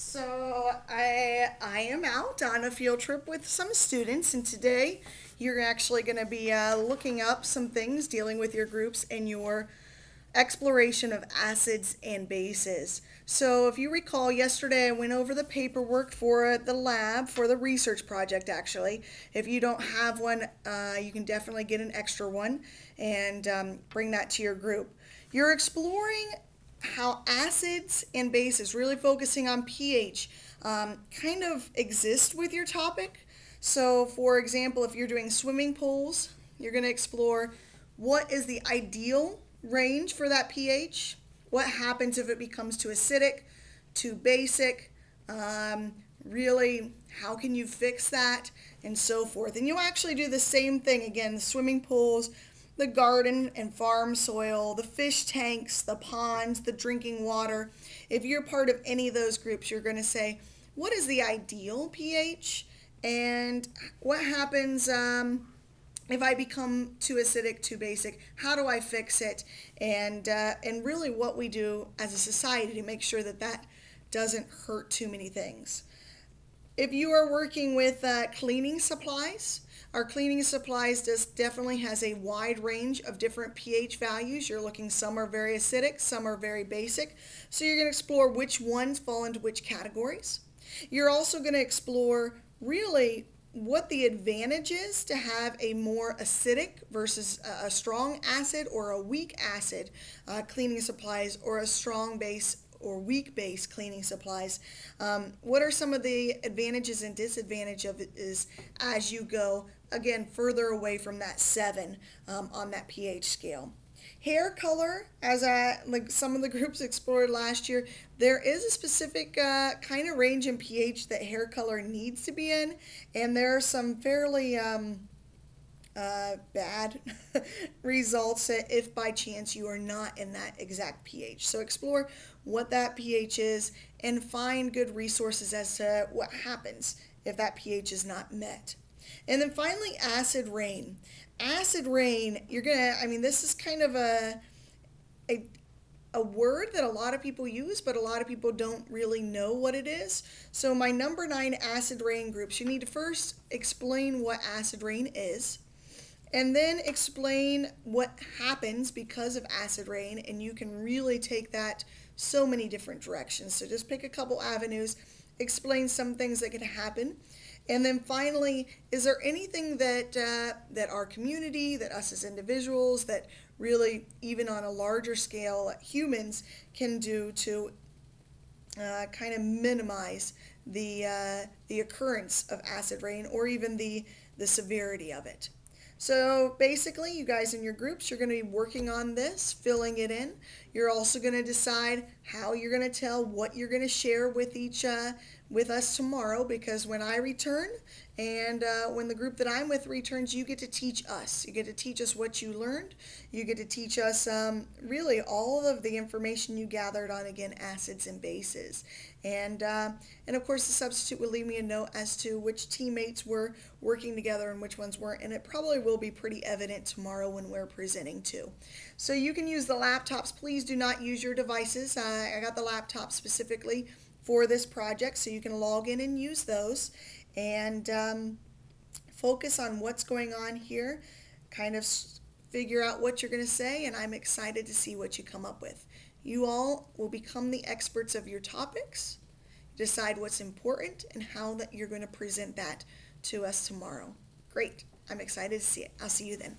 So I am out on a field trip with some students, and today you're actually going to be looking up some things dealing with your groups and your exploration of acids and bases. So if you recall, yesterday I went over the paperwork for the lab for the research project. Actually, if you don't have one, you can definitely get an extra one and bring that to your group. You're exploring how acids and bases, really focusing on pH, kind of exist with your topic. So, for example, if you're doing swimming pools, you're going to explore what is the ideal range for that pH, what happens if it becomes too acidic, too basic, really, how can you fix that, and so forth. And you actually do the same thing again, the swimming pools, the garden and farm soil, the fish tanks, the ponds, the drinking water. If you're part of any of those groups, you're going to say, what is the ideal pH? And what happens if I become too acidic, too basic? How do I fix it? And really what we do as a society to make sure that that doesn't hurt too many things. If you are working with cleaning supplies, our cleaning supplies definitely has a wide range of different pH values. You're looking, some are very acidic, some are very basic. So you're going to explore which ones fall into which categories. You're also going to explore really what the advantage is to have a more acidic versus a strong acid or a weak acid cleaning supplies, or a strong base or weak base cleaning supplies. What are some of the advantages and disadvantages of it is as you go, again, further away from that 7 on that pH scale. Hair color, as like some of the groups explored last year, there is a specific kind of range in pH that hair color needs to be in, and there are some fairly bad results if by chance you are not in that exact pH. So explore what that pH is and find good resources as to what happens if that pH is not met. And then finally, acid rain. Acid rain, you're gonna, this is kind of a word that a lot of people use, but a lot of people don't really know what it is. So my number 9 acid rain groups, you need to first explain what acid rain is, and then explain what happens because of acid rain, and you can really take that so many different directions. So just pick a couple avenues, explain some things that could happen, and then finally, is there anything that that our community, that us as individuals, that really even on a larger scale humans can do to kind of minimize the occurrence of acid rain, or even the severity of it. So basically, you guys in your groups, you're going to be working on this, filling it in. You're also going to decide how you're going to tell what you're going to share with with us tomorrow, because when I return and when the group that I'm with returns, you get to teach us. You get to teach us what you learned. You get to teach us really all of the information you gathered on, again, acids and bases. And of course, the substitute will leave me a note as to which teammates were working together and which ones weren't, and it probably will be pretty evident tomorrow when we're presenting too. So you can use the laptops. Please do not use your devices. I got the laptop specifically for this project, so you can log in and use those and focus on what's going on here, kind of figure out what you're going to say, and I'm excited to see what you come up with. You all will become the experts of your topics, decide what's important, and how that you're going to present that to us tomorrow. Great. I'm excited to see it. I'll see you then.